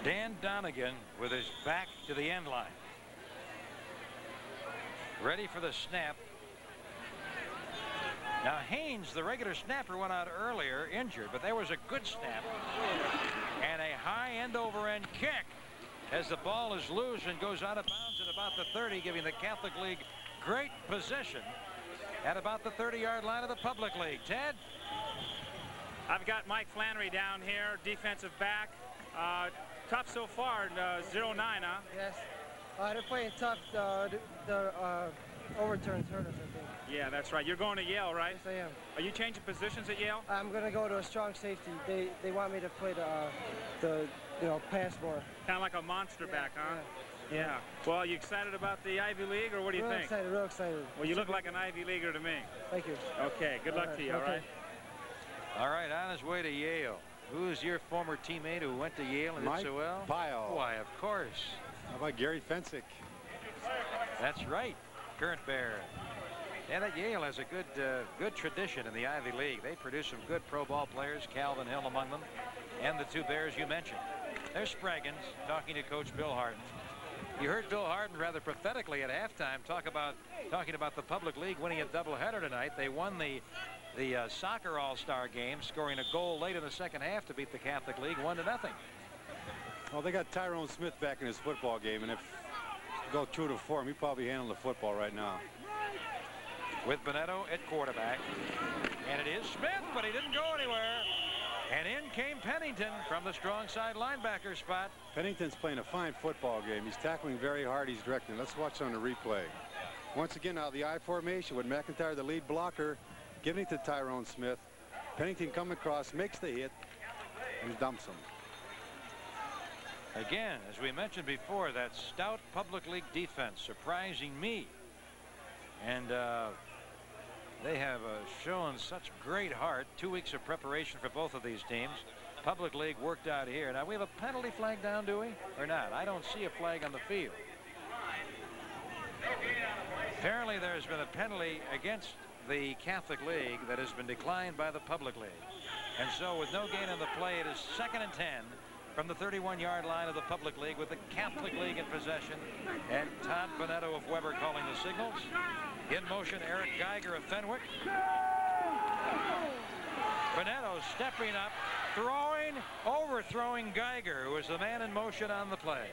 Dan Donegan with his back to the end line. Ready for the snap. Now Haynes, the regular snapper, went out earlier injured, but there was a good snap and a high end-over-end kick as the ball is loose and goes out of bounds at about the 30, giving the Catholic League great position at about the 30-yard line of the Public League. Ted? I've got Mike Flannery down here, defensive back. Tough so far, 0-9, huh? Yes. They're playing tough. The overturns hurt us, I think. Yeah, that's right. You're going to Yale, right? Yes, I am. Are you changing positions at Yale? I'm going to go to a strong safety. They want me to play the pass more. Kind of like a monster back, huh? Yeah. Well, are you excited about the Ivy League, or what do you think? Real excited. Well, you look like an Ivy Leaguer to me. Thank you. Okay, good luck to you, all right? All right, on his way to Yale. Who's your former teammate who went to Yale and did so well? Pyle. Why, of course. How about Gary Fensick? That's right, current Bear. And at Yale has a good tradition in the Ivy League. They produce some good pro ball players, Calvin Hill among them, and the two Bears you mentioned. There's Spraggins talking to Coach Bill Harden. You heard Bill Harden rather prophetically at halftime talking about the Public League winning a doubleheader tonight. They won the soccer all-star game, scoring a goal late in the second half to beat the Catholic League 1-0. Well, they got Tyrone Smith back in his football game, and if you go true to form, he probably handle the football right now. With Bonetto at quarterback, and it is Smith, but he didn't go anywhere. And in came Pennington from the strong side linebacker spot. Pennington's playing a fine football game. He's tackling very hard. He's directing. Let's watch on the replay. Once again, now the I formation with Mcintyre, the lead blocker, giving it to Tyrone Smith. Pennington coming across, makes the hit, and dumps him. Again, as we mentioned before, that stout Public League defense surprising me. And they have shown such great heart. 2 weeks of preparation for both of these teams. Public League worked out here. Now, we have a penalty flag down, do we? Or not? I don't see a flag on the field. Apparently, there's been a penalty against the Catholic League that has been declined by the Public League. And so, with no gain on the play, it is 2nd and 10 from the 31-yard line of the Public League with the Catholic League in possession. And Todd Biondo of Weber calling the signals. In motion, Eric Geiger of Fenwick. Biondo stepping up, overthrowing Geiger, who was the man in motion on the play.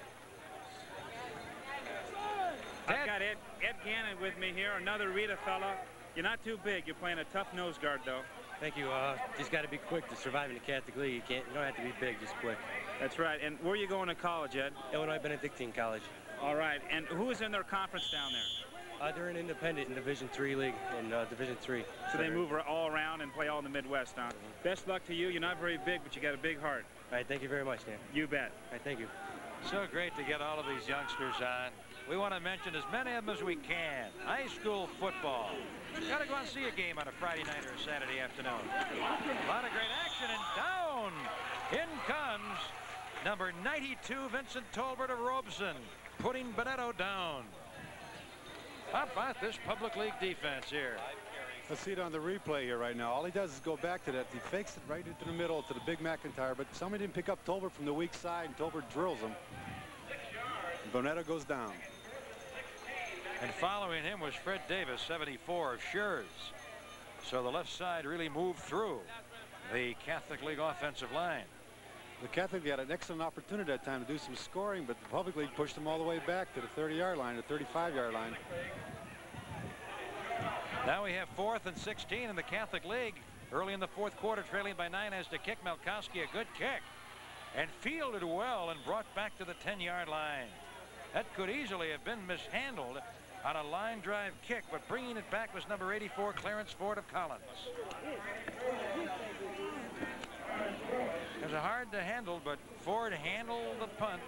I've got Ed Gannon with me here, another Rita fella. You're not too big. You're playing a tough nose guard, though. Thank you. Just got to be quick to survive in the Catholic League. You don't have to be big, just quick. That's right. And where are you going to college, Ed? Illinois Benedictine College. All right. And who is in their conference down there? They're an independent in Division III league in Division III. So they move all around and play all in the Midwest, huh? Best luck to you. You're not very big, but you got a big heart. All right. Thank you very much, Dan. You bet. All right. Thank you. So great to get all of these youngsters on. We want to mention as many of them as we can. High school football. Got to go and see a game on a Friday night or a Saturday afternoon. A lot of great action, and down. In comes number 92, Vincent Tolbert of Robeson, putting Bonetto down. How about this Public League defense here? Let's see it on the replay here right now. All he does is go back to that. He fakes it right into the middle to the big Mcintyre, but somebody didn't pick up Tolbert from the weak side, and Tolbert drills him. And Bonetto goes down. And following him was Fred Davis, 74 of Schurz. So the left side really moved through the Catholic League offensive line. The Catholic had an excellent opportunity that time to do some scoring, but the Public League pushed them all the way back to the 30-yard line, the 35-yard line. Now we have 4th and 16 in the Catholic League. Early in the 4th quarter, trailing by 9 as to kick. Malkowski, a good kick. And fielded well and brought back to the 10-yard line. That could easily have been mishandled on a line drive kick, but bringing it back was number 84, Clarence Ford of Collins. It was hard to handle, but Ford handled the punt,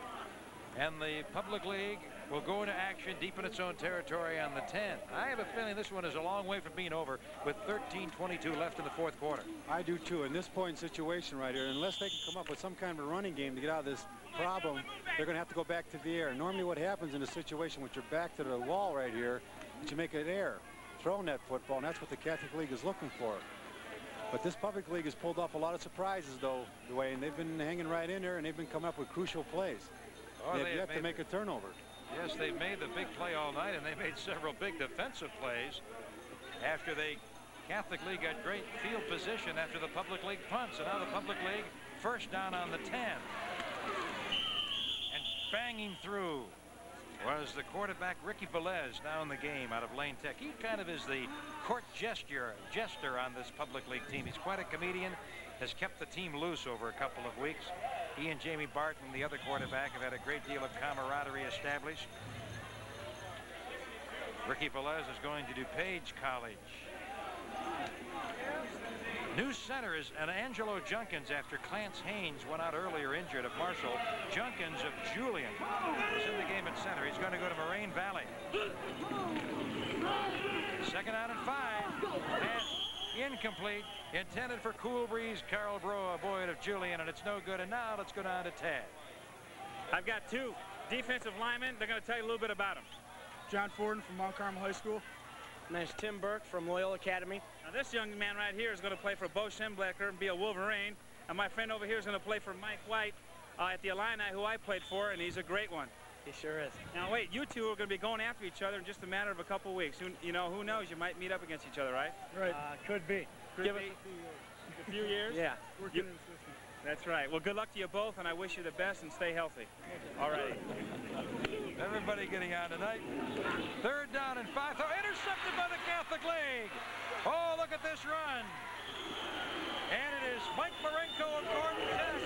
and the Public League will go into action deep in its own territory on the 10. I have a feeling this one is a long way from being over with 13:22 left in the 4th quarter. I do too. In this point situation right here, unless they can come up with some kind of a running game to get out of this problem, they're going to have to go back to the air. Normally what happens in a situation with your back to the wall right here is you make it air, throwing that football, and that's what the Catholic League is looking for. But this public league has pulled off a lot of surprises, though, Dwayne. They've been hanging right in there, and they've been coming up with crucial plays. Oh, They've yet to make a turnover. Yes, they've made the big play all night, and they made several big defensive plays after the Catholic League got great field position after the public league punts. And now the public league first down on the 10. And banging through was the quarterback Ricky Velez, now in the game out of Lane Tech. He kind of is the court jester on this public league team. He's quite a comedian, has kept the team loose over a couple of weeks. He and Jamie Barton, the other quarterback, have had a great deal of camaraderie established. Ricky Velez is going to DuPage College. New center is an Angelo Junkins after Clarence Haynes went out earlier injured of Marshall. Junkins of Julian is in the game at center. He's going to go to Moraine Valley. Second out and 5. And incomplete. Intended for Cool Breeze Carl Broa, Boyd of Julian, and it's no good. And now let's go down to Tad. I've got 2 defensive linemen. They're going to tell you a little bit about them. John Forden from Mount Carmel High School. And there's Tim Burke from Loyola Academy. Now this young man right here is going to play for Bo Schemblecker and be a Wolverine. And my friend over here is going to play for Mike White at the Illini, who I played for, and he's a great one. He sure is. Now wait, you two are going to be going after each other in just a matter of a couple of weeks. Who knows? You might meet up against each other, right? Right. Could be. Give it a few years. Yeah. Working in the system. That's right. Well, good luck to you both, and I wish you the best and stay healthy. All right. Everybody getting on tonight. Third down and 5. Oh, intercepted by the Catholic League. Oh, look at this run. And it is Mike Marenko of Gordon Tech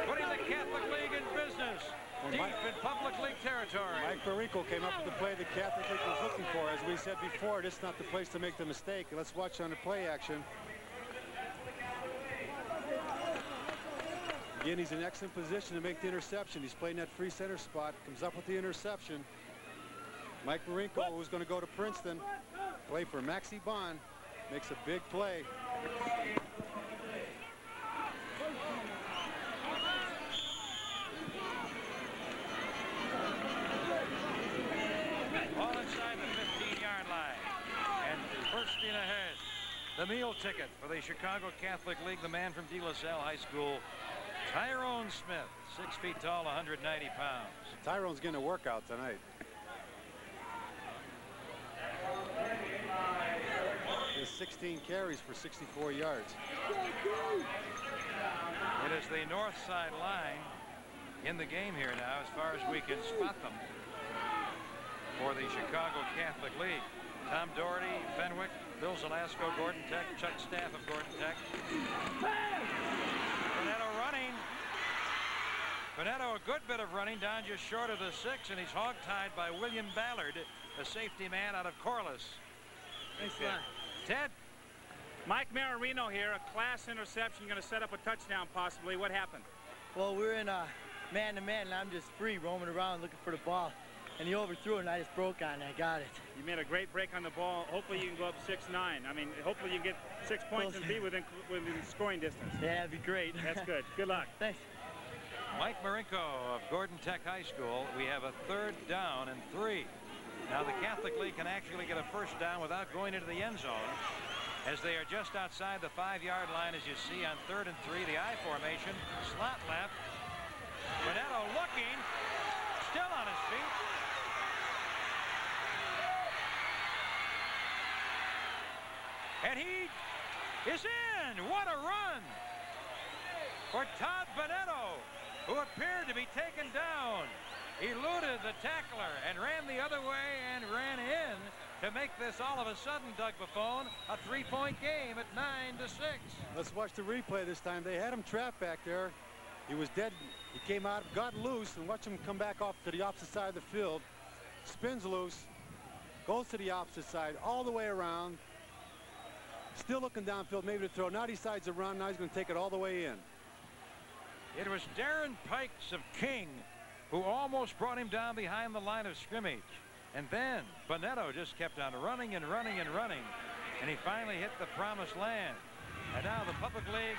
putting the Catholic League in business. Deep in public league territory. Mike Marenko came up with the play the Catholic League was looking for. As we said before, this is not the place to make the mistake. Let's watch on the play action. Again, he's in excellent position to make the interception. He's playing that free center spot, comes up with the interception. Mike Marenko, who's going to go to Princeton, play for Maxie Bond, makes a big play. All inside the 15-yard line. And bursting ahead, the meal ticket for the Chicago Catholic League, the man from De La Salle High School, Tyrone Smith, 6 feet tall, 190 pounds. Tyrone's getting a workout tonight. He has 16 carries for 64 yards. It is the north side line in the game here now, as far as we can spot them, for the Chicago Catholic League. Tom Doherty, Fenwick, Bill Zelasco, Gordon Tech, Chuck Staff of Gordon Tech. Bonetto running. Bonetto a good bit of running, down just short of the 6, and he's hog-tied by William Ballard, the safety man out of Corliss. Thanks a lot. Ted? Mike Marino here, a class interception, going to set up a touchdown possibly. What happened? Well, we're in man-to-man, and I'm just free roaming around looking for the ball. And he overthrew it, and I just broke on it. I got it. You made a great break on the ball. Hopefully you can go up 6-9. I mean, hopefully you get 6 points and be within scoring distance. Yeah, that'd be great. That's good. Good luck. Thanks. Mike Marenko of Gordon Tech High School. We have a 3rd down and 3. Now the Catholic League can actually get a first down without going into the end zone, as they are just outside the 5-yard line, as you see on 3rd and 3. The I formation, slot left. Bonetto looking, still on his feet. And he is in. What a run for Todd Biondo, who appeared to be taken down. Eluded the tackler and ran the other way and ran in to make this all of a sudden, Doug Buffone, a 3-point game at 9-6. Let's watch the replay this time. They had him trapped back there. He was dead. He came out, got loose, and watch him come back off to the opposite side of the field. Spins loose, goes to the opposite side, all the way around. Still looking downfield, maybe to throw. Now he decides to run. Now he's going to take it all the way in. It was Darren Pikes of King who almost brought him down behind the line of scrimmage. And then Bonetto just kept on running and running and running. And he finally hit the promised land. And now the public league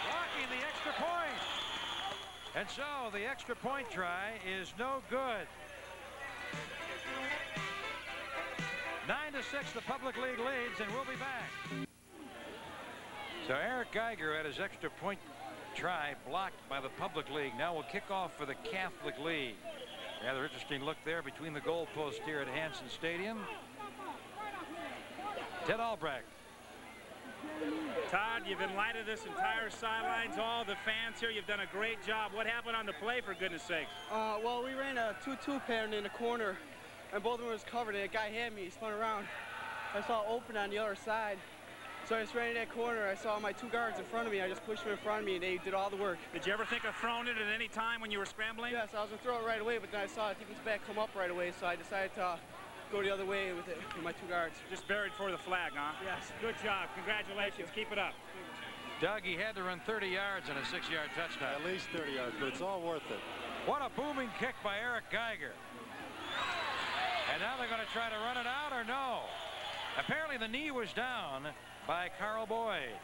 blocking the extra point. And so the extra point try is no good. 9-6, the public league leads, and we'll be back. So Eric Geiger had his extra point try blocked by the public league. Now we'll kick off for the Catholic League. Rather interesting look there between the goalposts here at Hanson Stadium. Ted Albrecht. Todd, you've enlightened this entire sidelines, all the fans here. You've done a great job. What happened on the play, for goodness sakes? Well, we ran a 2-2 pattern in the corner, and both of them was covered, and a guy hit me. He spun around. I saw it open on the other side. So I just ran in that corner. I saw my 2 guards in front of me. I just pushed them in front of me, and they did all the work. Did you ever think of throwing it at any time when you were scrambling? Yes, I was going to throw it right away, but then I saw the defense back come up right away, so I decided to go the other way with it with my 2 guards. Just buried for the flag, huh? Yes. Good job. Congratulations. Keep it up. Doug, he had to run 30 yards on a 6-yard touchdown. At least 30 yards, but it's all worth it. What a booming kick by Eric Geiger. And now they're going to try to run it out, or no? Apparently the knee was down by Carl Boyd.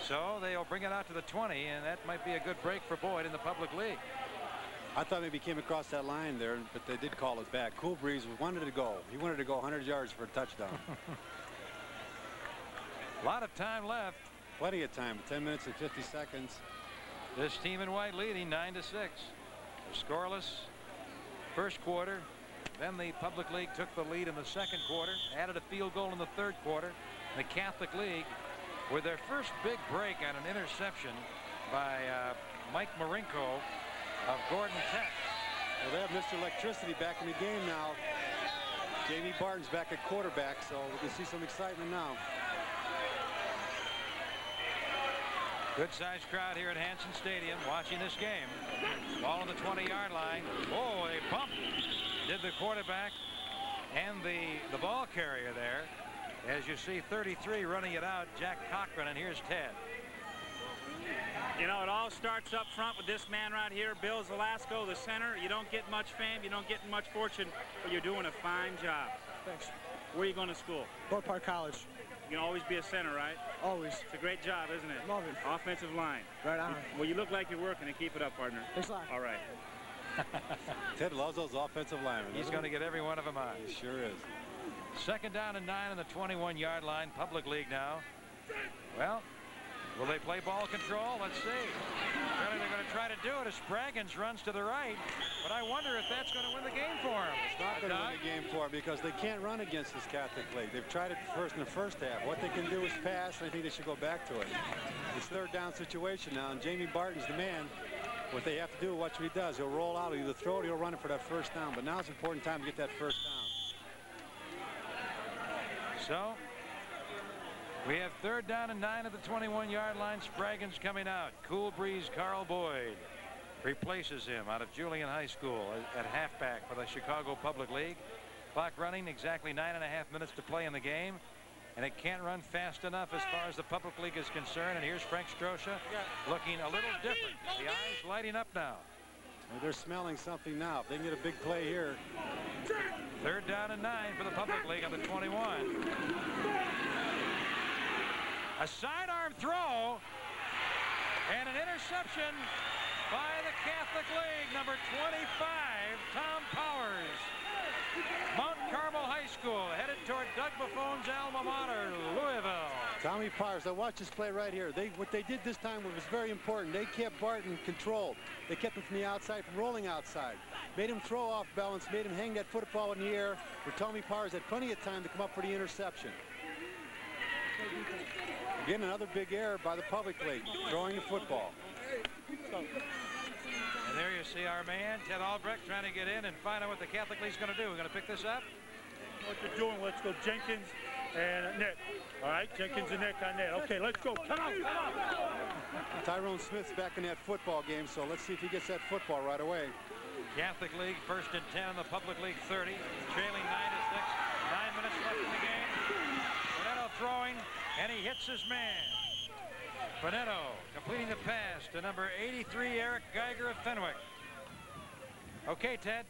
So they'll bring it out to the 20, and that might be a good break for Boyd in the public league. I thought maybe he came across that line there, but they did call it back. Cool Breeze wanted to go. He wanted to go 100 yards for a touchdown. A lot of time left. Plenty of time, 10 minutes and 50 seconds. This team in white leading 9-6. Scoreless first quarter. Then the public league took the lead in the second quarter, added a field goal in the third quarter. The Catholic League with their first big break on an interception by Mike Marinko of Gordon Tech. Well, they have Mr. Electricity back in the game now. Jamie Barton's back at quarterback, so we can see some excitement now. Good sized crowd here at Hanson Stadium watching this game. Ball on the 20-yard line. Oh, a bump did the quarterback and the ball carrier there. As you see, 33 running it out, Jack Cochran, and here's Ted. You know, it all starts up front with this man right here, Bill Zelasco, the center. You don't get much fame, you don't get much fortune, but you're doing a fine job. Thanks. Where are you going to school? Borough Park College. You can always be a center, right? Always. It's a great job, isn't it? Love it. Offensive line. Right on. Well, you look like you're working, and keep it up, partner. Thanks a lot. All right. Ted loves those offensive linemen. He's going to get every one of them on. He sure is. Second down and 9 on the 21-yard line. Public league now. Well, will they play ball control? Let's see. Really, they're going to try to do it as Spraggins runs to the right, but I wonder if that's going to win the game for him. It's not going to win the game for him because they can't run against this Catholic League. They've tried it first in the first half. What they can do is pass, and I think they should go back to it. It's third down situation now, and Jamie Barton's the man. What they have to do, watch what he does. He'll roll out, he'll either throw it, or he'll run it for that first down. But now it's an important time to get that first down. So we have third down and 9 at the 21-yard line. Spraggins coming out. Cool Breeze Carl Boyd replaces him out of Julian High School at halfback for the Chicago Public League. Clock running, exactly 9.5 minutes to play in the game. And it can't run fast enough as far as the public league is concerned. And here's Frank Strosha looking a little different. The eyes lighting up now. Well, they're smelling something now. If they can get a big play here. Third down and 9 for the public league on the 21. A sidearm throw and an interception by the Catholic League, number 25, Tom Powers. Mount Carmel High School headed toward Doug Buffone's alma mater, Louisville. Tommy Powers, now watch this play right here. What they did this time was very important. They kept Barton controlled. They kept him from the outside, from rolling outside. Made him throw off balance, made him hang that football in the air, where Tommy Powers had plenty of time to come up for the interception. Again, another big error by the public league, throwing the football. And there you see our man, Ted Albrecht, trying to get in and find out what the Catholic League's going to do. We're going to pick this up. What you're doing, let's go Jenkins and Nick. All right, Jenkins and Nick on net. Okay, let's go. Come on, come on. Tyrone Smith's back in that football game, so let's see if he gets that football right away. Catholic League first and 10, the public league 30, trailing 9-6. 9 minutes left in the game. Bonetto throwing, and he hits his man. Bonetto completing the pass to number 83, Eric Geiger of Fenwick. Okay, Ted.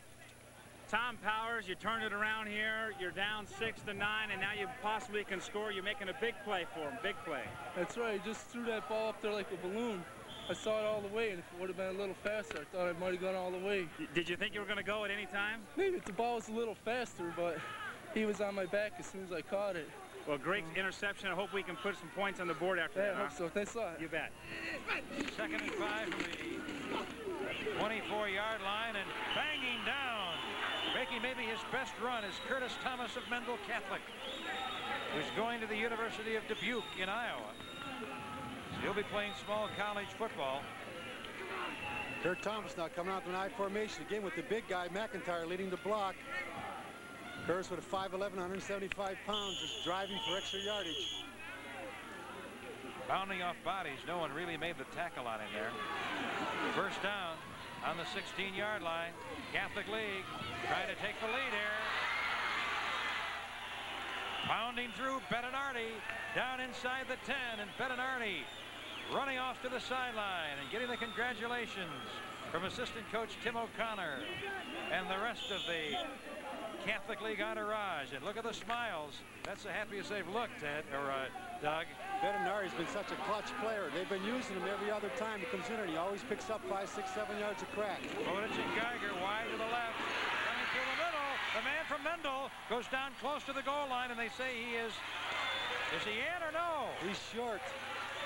Tom Powers, you turned it around here. You're down 6-9, and now you possibly can score. You're making a big play for him, big play. That's right. I just threw that ball up there like a balloon. I saw it all the way, and if it would have been a little faster, I thought I might have gone all the way. Did you think you were going to go at any time? Maybe if the ball was a little faster, but he was on my back as soon as I caught it. Well, great interception. I hope we can put some points on the board after that. I hope so. Thanks a lot. You bet. 2nd and 5 from the 24-yard line, and banging down, making maybe his best run, is Curtis Thomas of Mendel Catholic, who's going to the University of Dubuque in Iowa. So he'll be playing small college football. Kurt Thomas now coming out to an I formation again with the big guy Mcintyre leading the block. Curtis with a 5'11", 175 pounds, just driving for extra yardage. Bounding off bodies, no one really made the tackle on him there. First down on the 16-yard line. Catholic League trying to take the lead here. Pounding through Bettinardi down inside the 10, and Bettinardi running off to the sideline and getting the congratulations from assistant coach Tim O'Connor and the rest of the Catholic League entourage. And look at the smiles. That's the happiest they've looked, Ted, or Doug. Bettinardi's been such a clutch player. They've been using him every other time he comes in, and he always picks up 5, 6, 7 yards of crack. Bowditch and Geiger wide to the left, coming through the middle. The man from Mendel goes down close to the goal line, and they say he is he in or no? He's short.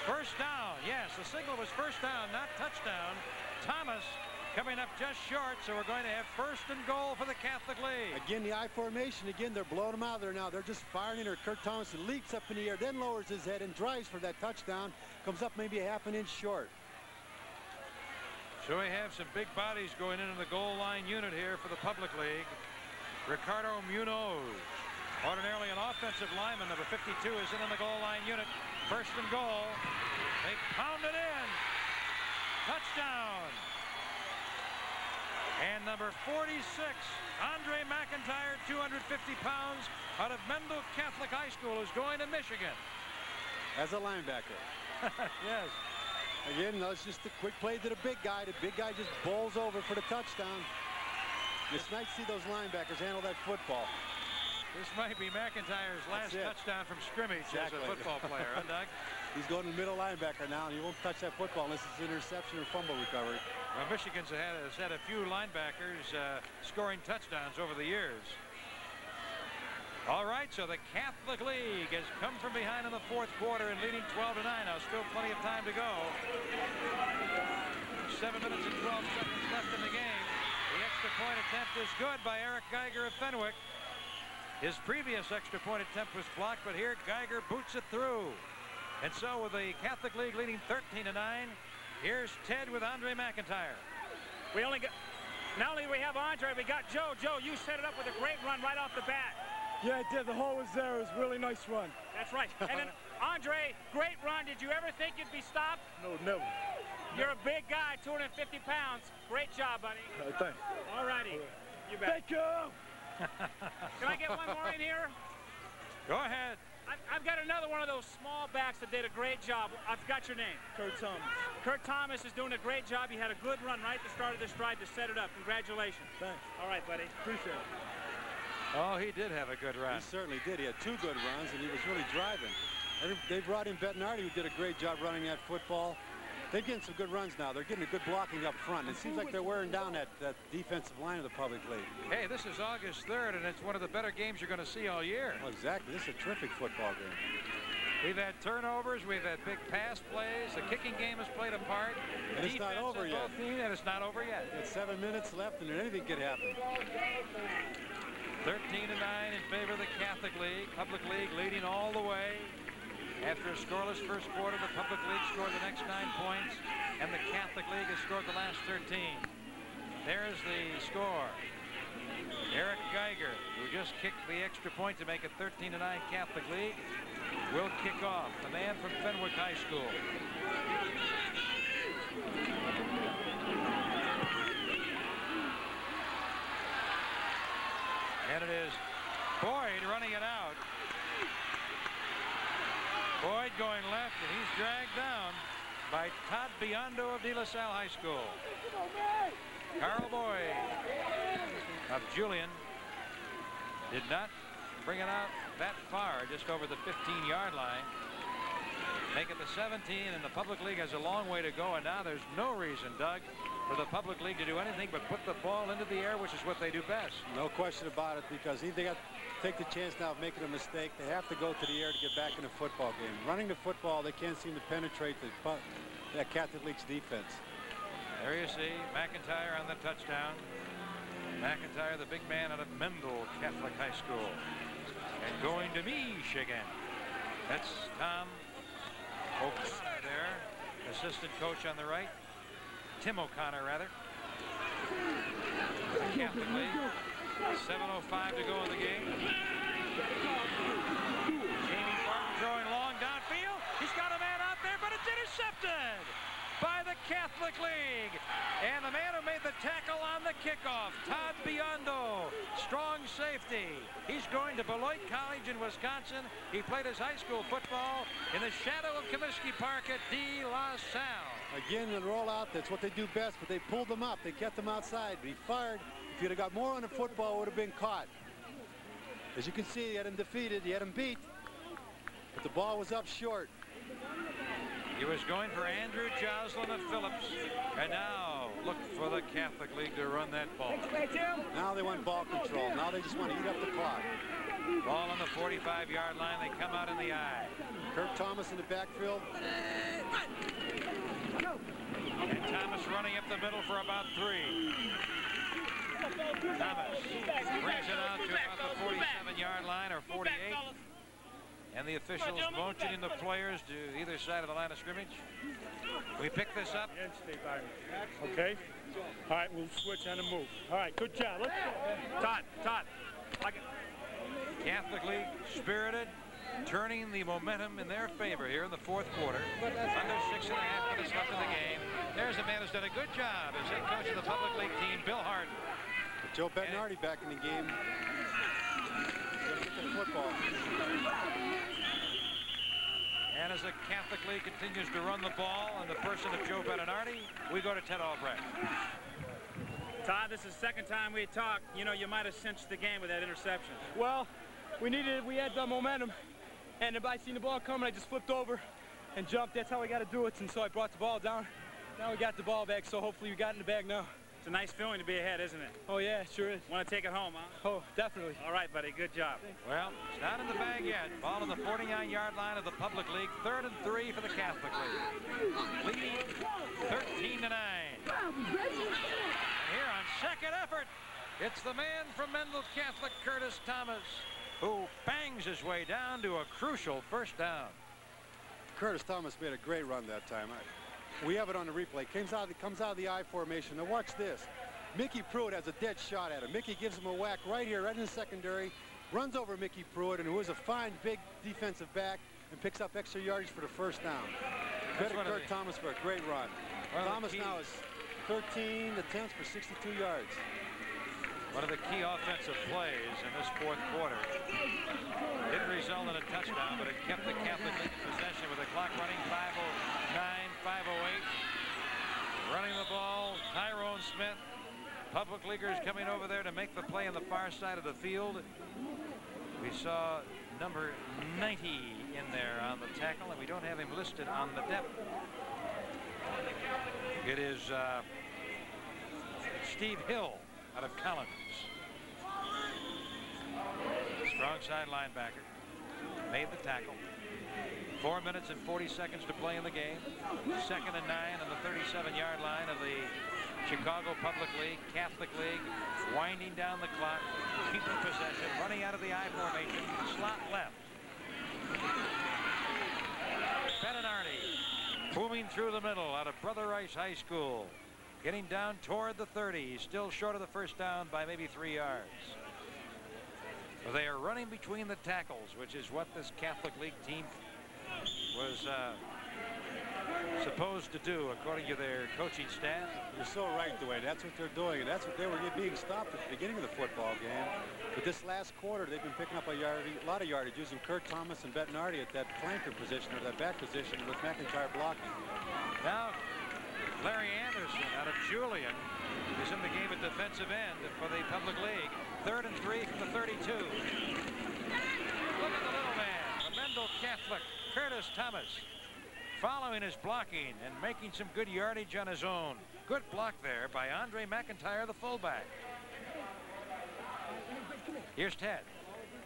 First down, yes, the signal was first down, not touchdown. Thomas coming up just short, so we're going to have 1st and goal for the Catholic League. Again, the I formation, again, they're blowing him out there now. They're just firing in her. Kurt Thomas leaps up in the air, then lowers his head and drives for that touchdown. Comes up maybe a half an inch short. So we have some big bodies going into the goal line unit here for the Public League. Ricardo Munoz, ordinarily an offensive lineman, number 52, is in the goal line unit. 1st and goal. They pound it in. Touchdown. And number 46, Andre Mcintyre, 250 pounds, out of Mendel Catholic High School, is going to Michigan. As a linebacker. Yes. Again, that's just a quick play to the big guy. The big guy just bowls over for the touchdown. It's nice to see those linebackers handle that football. This might be McIntyre's last touchdown from scrimmage as a football player, huh, Doug? He's going to the middle linebacker now, and he won't touch that football unless it's an interception or fumble recovery. Well, Michigan's has had a few linebackers scoring touchdowns over the years. All right, so the Catholic League has come from behind in the 4th quarter and leading 12-9. Now, still plenty of time to go. 7 minutes and 12 seconds left in the game. The extra point attempt is good by Eric Geiger of Fenwick. His previous extra point attempt was blocked, but here Geiger boots it through. And so with the Catholic League leading 13-9, here's Ted with Andre McIntyre. We only got, not only do we have Andre, we got Joe. Joe, you set it up with a great run right off the bat. Yeah, I did. The hole was there. It was a really nice run. That's right. And then Andre, great run. Did you ever think you'd be stopped? No, never. You're a big guy, 250 pounds. Great job, buddy. Thanks. All righty. You bet. Thank you. Can I get one more in here? Go ahead. I've got another one of those small backs that did a great job. I forgot your name. Kurt Thomas. Kurt Thomas is doing a great job. He had a good run right at the start of the stride to set it up. Congratulations. Thanks. All right, buddy. Appreciate it. Oh, he did have a good run. He certainly did. He had 2 good runs, and he was really driving. They brought in Bettinardi, who did a great job running that football. They're getting some good runs now. They're getting a good blocking up front. It seems like they're wearing down that defensive line of the Public League. Hey, this is August 3rd, and it's one of the better games you're going to see all year. Well, exactly. This is a terrific football game. We've had turnovers. We've had big pass plays. The kicking game has played a part. And it's not over yet. And it's not over yet. It's 7 minutes left, and anything could happen. 13-9 in favor of the Catholic League. Public League leading all the way. After a scoreless first quarter, the Public League scored the next 9 points, and the Catholic League has scored the last 13. There's the score. Eric Geiger, who just kicked the extra point to make it 13-9 Catholic League, will kick off. The man from Fenwick High School. And it is Boyd running it out. Boyd going left, and he's dragged down by Todd Biondo of De La Salle High School. Carl Boyd of Julian did not bring it out that far, just over the 15-yard line. Make it the 17, and the public league has a long way to go, and now there's no reason, Doug, for the public league to do anything but put the ball into the air, which is what they do best. No question about it, because they got to take the chance now of making a mistake. They have to go to the air to get back in a football game. Running the football, they can't seem to penetrate that Catholic League's defense. There you see Mcintyre on the touchdown. Mcintyre, the big man out of Mendel Catholic High School. And going to Michigan. That's Tom O'Connor there, assistant coach on the right. Tim O'Connor, rather. The Catholic League. 7:05 to go in the game. Jamie Martin throwing long downfield. He's got a man out there, but it's intercepted by the Catholic League. And the man who made the tackle on the kickoff, Todd Biondo, strong safety. He's going to Beloit College in Wisconsin. He played his high school football in the shadow of Comiskey Park at De La Salle. Again, the rollout, that's what they do best, but they pulled them up. They kept them outside, but he fired. If he'd have got more on the football, it would have been caught. As you can see, he had him defeated, he had him beat, but the ball was up short. He was going for Andrew Joslin of Phillips, and now look for the Catholic League to run that ball. Now they want ball control. Now they just want to eat up the clock. Ball on the 45-yard line. They come out in the eye. Kirk Thomas in the backfield. And Thomas running up the middle for about 3. Thomas brings it out to about the 47-yard line or 48. And the officials motioning the players to either side of the line of scrimmage. We pick this up. Okay. All right, we'll switch on the move. All right, good job. Let's go. Todd. Like it. Catholic League spirited, turning the momentum in their favor here in the fourth quarter. Under 6.5 minutes left in the game. There's a man who's done a good job as head coach of the public league team, Bill Harden. Joe Bettinardi back in the game. Get the football. And as the Catholic League continues to run the ball in the person of Joe Bettinardi, we go to Ted Albrecht. Todd, this is the second time we talked. You know, you might have cinched the game with that interception. Well, we had the momentum, and if I seen the ball coming, I just flipped over and jumped. That's how I got to do it, and so I brought the ball down. Now we got the ball back, so hopefully we got in the bag now. It's a nice feeling to be ahead, isn't it? Oh, yeah, it sure is. Want to take it home, huh? Oh, definitely. All right, buddy, good job. Well, it's not in the bag yet. Ball on the 49-yard line of the public league. 3rd and 3 for the Catholic League. Lead 13-9. And here on second effort, it's the man from Mendel Catholic, Curtis Thomas, who bangs his way down to a crucial first down. Curtis Thomas made a great run that time. We have it on the replay. Comes out of the I formation. Now watch this. Mickey Pruitt has a dead shot at him. Mickey gives him a whack right here, right in the secondary. Runs over Mickey Pruitt, and who is a fine, big defensive back, and picks up extra yardage for the first down. Credit Kirk Thomas for a great run. Thomas now is 13 attempts for 62 yards. One of the key offensive plays in this fourth quarter. Didn't result in a touchdown, but it kept the Catholic League in possession with the clock running. 5:09, 5:08. Running the ball, Tyrone Smith. Public leaguers coming over there to make the play on the far side of the field. We saw number 90 in there on the tackle, and we don't have him listed on the depth. It is Steve Hill out of Collins. Strong side linebacker. Made the tackle. 4 minutes and 40 seconds to play in the game. 2nd and 9 on the 37-yard line of the Chicago Public League, Catholic League, winding down the clock, keeping possession, running out of the I formation, slot left. Bettinardi booming through the middle out of Brother Rice High School. Getting down toward the 30. He's still short of the first down by maybe 3 yards. They are running between the tackles, which is what this Catholic League team was supposed to do, according to their coaching staff. You're so right, Dwayne. That's what they're doing, and that's what they were being stopped at the beginning of the football game. But this last quarter, they've been picking up a lot of yardage using Kirk Thomas and Bettinardi at that flanker position or that back position with Mcintyre blocking. Now, Larry Anderson out of Julian is in the game at defensive end for the Public League. 3rd and 3 from the 32. Look at the little man, the Mendel Catholic, Curtis Thomas following his blocking and making some good yardage on his own. Good block there by Andre Mcintyre, the fullback. Here's Ted.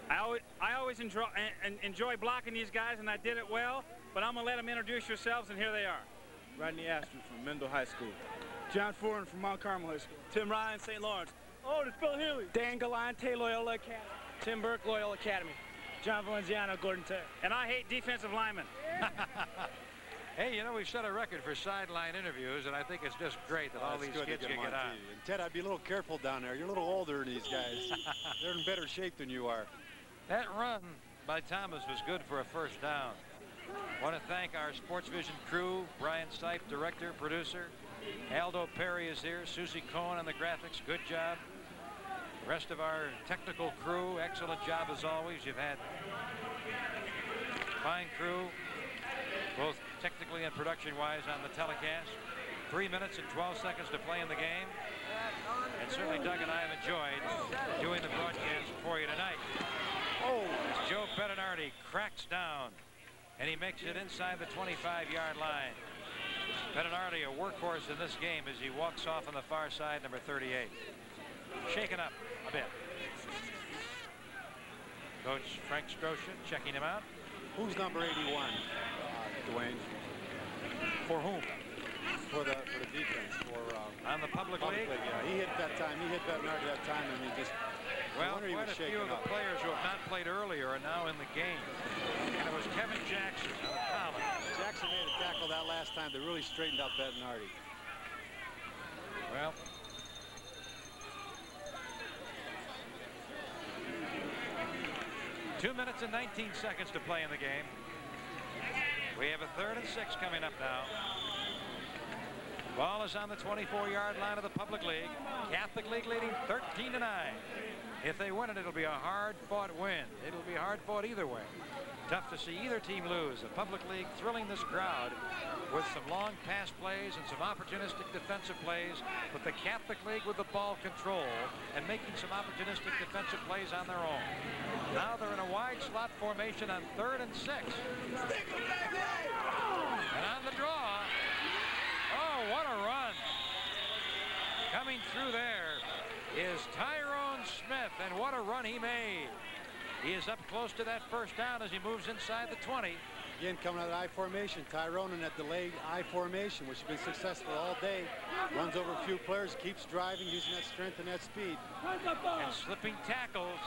I always enjoy blocking these guys, and I did it well, but I'm going to let them introduce yourselves, and here they are. Rodney Astrid from Mendel High School. John Foran from Mount Carmel High School. Tim Ryan, St. Lawrence. Oh, it's Bill Healy. Dan Galante, Loyola Academy. Tim Burke, Loyola Academy. John Valenciano, Gordon Tech. And I hate defensive linemen. Hey, you know, we've set a record for sideline interviews, and I think it's just great that all these kids can get on. And Ted, I'd be a little careful down there. You're a little older than these guys. They're in better shape than you are. That run by Thomas was good for a first down. Want to thank our Sports Vision crew, Brian Stipe, director, producer. Aldo Perry is here, Susie Cohen on the graphics, good job. The rest of our technical crew, excellent job as always. You've had fine crew, both technically and production-wise on the telecast. 3 minutes and 12 seconds to play in the game. And certainly Doug and I have enjoyed doing the broadcast for you tonight. Oh, as Joe Bettinardi cracks down, and he makes it inside the 25-yard line. Bettinardi, a workhorse in this game as he walks off on the far side, number 38. Shaken up a bit. Coach Frank Strosha checking him out. Who's number 81, Dwayne? For whom? For the defense. On the public league? Yeah, he hit that time. He hit Bettinardi that time, and he just... Well, quite a few of the players who have not played earlier are now in the game. And it was Kevin Jackson out of college. Jackson made a tackle that last time that really straightened out Bettinardi. Well, two minutes and 19 seconds to play in the game. We have a 3rd and 6 coming up now. Ball is on the 24-yard line of the public league. Catholic League leading 13-9. If they win it, it'll be a hard-fought win. It'll be hard-fought either way. Tough to see either team lose. The public league thrilling this crowd with some long pass plays and some opportunistic defensive plays, but the Catholic League with the ball control and making some opportunistic defensive plays on their own. Now they're in a wide slot formation on 3rd and 6. And on the draw, oh, what a run. Coming through there is Tyrone Smith, and what a run he made. He is up close to that first down as he moves inside the 20. Again, coming out of I formation, Tyrone in that delayed I formation, which has been successful all day. Runs over a few players, keeps driving, using that strength and that speed. And slipping tackles.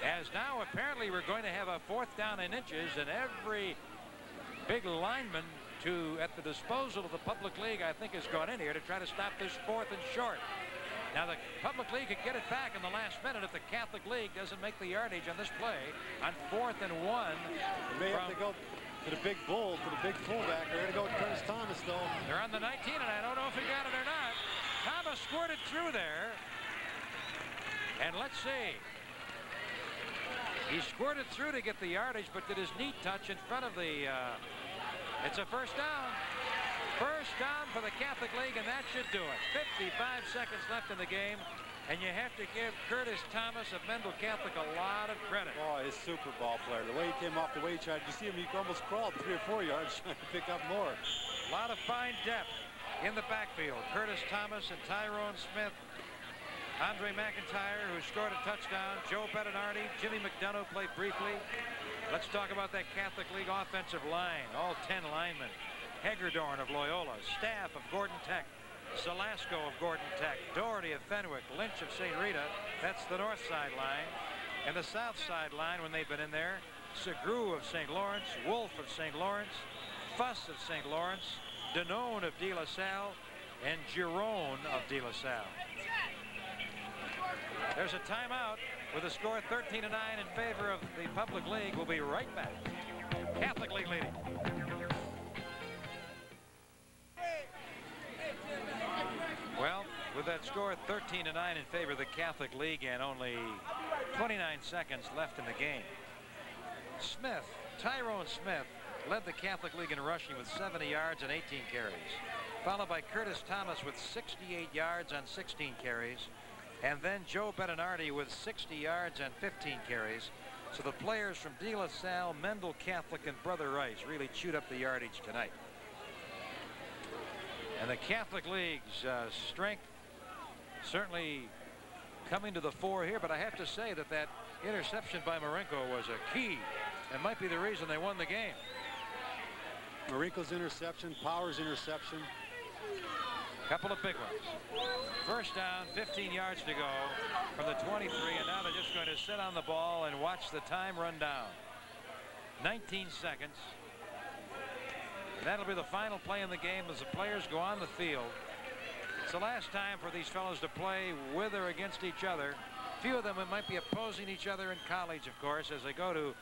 As now apparently we're going to have a 4th down in inches, and every big lineman at the disposal of the public league, I think, has gone in here to try to stop this 4th and short. Now the public league could get it back in the last minute if the Catholic League doesn't make the yardage on this play on 4th and 1. They may have to go to the big bull, to the big fullback. They're going to go with Curtis Thomas, though. They're on the 19, and I don't know if he got it or not. Thomas squirted through there. And let's see. He squirted through to get the yardage, but did his knee touch in front of the... it's a first down. First down for the Catholic League, and that should do it. 55 seconds left in the game, and you have to give Curtis Thomas of Mendel Catholic a lot of credit. Oh, his super ball player. The way he came off the way he tried, you see him, he almost crawled 3 or 4 yards trying to pick up more. A lot of fine depth in the backfield. Curtis Thomas and Tyrone Smith. Andre Mcintyre, who scored a touchdown. Joe Bettinardi, Jimmy McDonough played briefly. Let's talk about that Catholic League offensive line. All 10 linemen. Hegerdorn of Loyola, Staff of Gordon Tech, Salasco of Gordon Tech, Doherty of Fenwick, Lynch of St. Rita. That's the north side line. And the south side line, when they've been in there, Segru of St. Lawrence, Wolf of St. Lawrence, Fuss of St. Lawrence, Danone of De La Salle, and Girone of De La Salle. There's a timeout with a score 13-9 in favor of the public league. We'll be right back. Catholic League leading. Well, with that score 13-9 in favor of the Catholic League and only 29 seconds left in the game, Smith, Tyrone Smith, led the Catholic League in rushing with 70 yards and 18 carries, followed by Curtis Thomas with 68 yards on 16 carries, and then Joe Bettinardi with 60 yards and 15 carries. So the players from De La Salle, Mendel Catholic, and Brother Rice really chewed up the yardage tonight. And the Catholic League's strength certainly coming to the fore here, but I have to say that that interception by Marinko was a key and might be the reason they won the game. Marinko's interception, Power's interception. Couple of big ones. First down, 15 yards to go from the 23, and now they're just going to sit on the ball and watch the time run down. 19 seconds. And that'll be the final play in the game as the players go on the field. It's the last time for these fellows to play with or against each other. Few of them might be opposing each other in college, of course, as they go to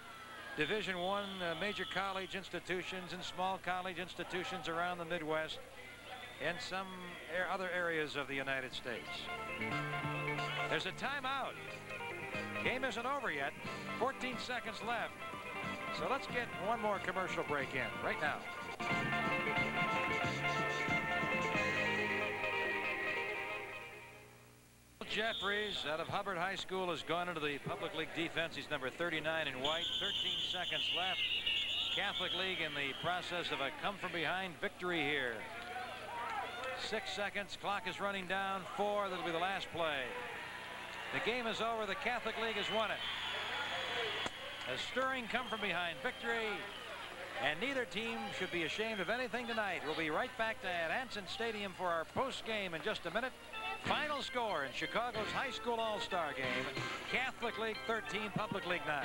Division I major college institutions and small college institutions around the Midwest and some other areas of the United States. There's a timeout. Game isn't over yet. 14 seconds left. So let's get one more commercial break in right now. Jeffries out of Hubbard High School has gone into the public league defense. He's number 39 in white. 13 seconds left. Catholic League in the process of a come from behind victory here. 6 seconds. Clock is running down. 4. That'll be the last play. The game is over. The Catholic League has won it. A stirring come from behind victory. And neither team should be ashamed of anything tonight. We'll be right back at Hanson Stadium for our post game in just a minute. Final score in Chicago's high school all-star game. Catholic League 13, Public League 9.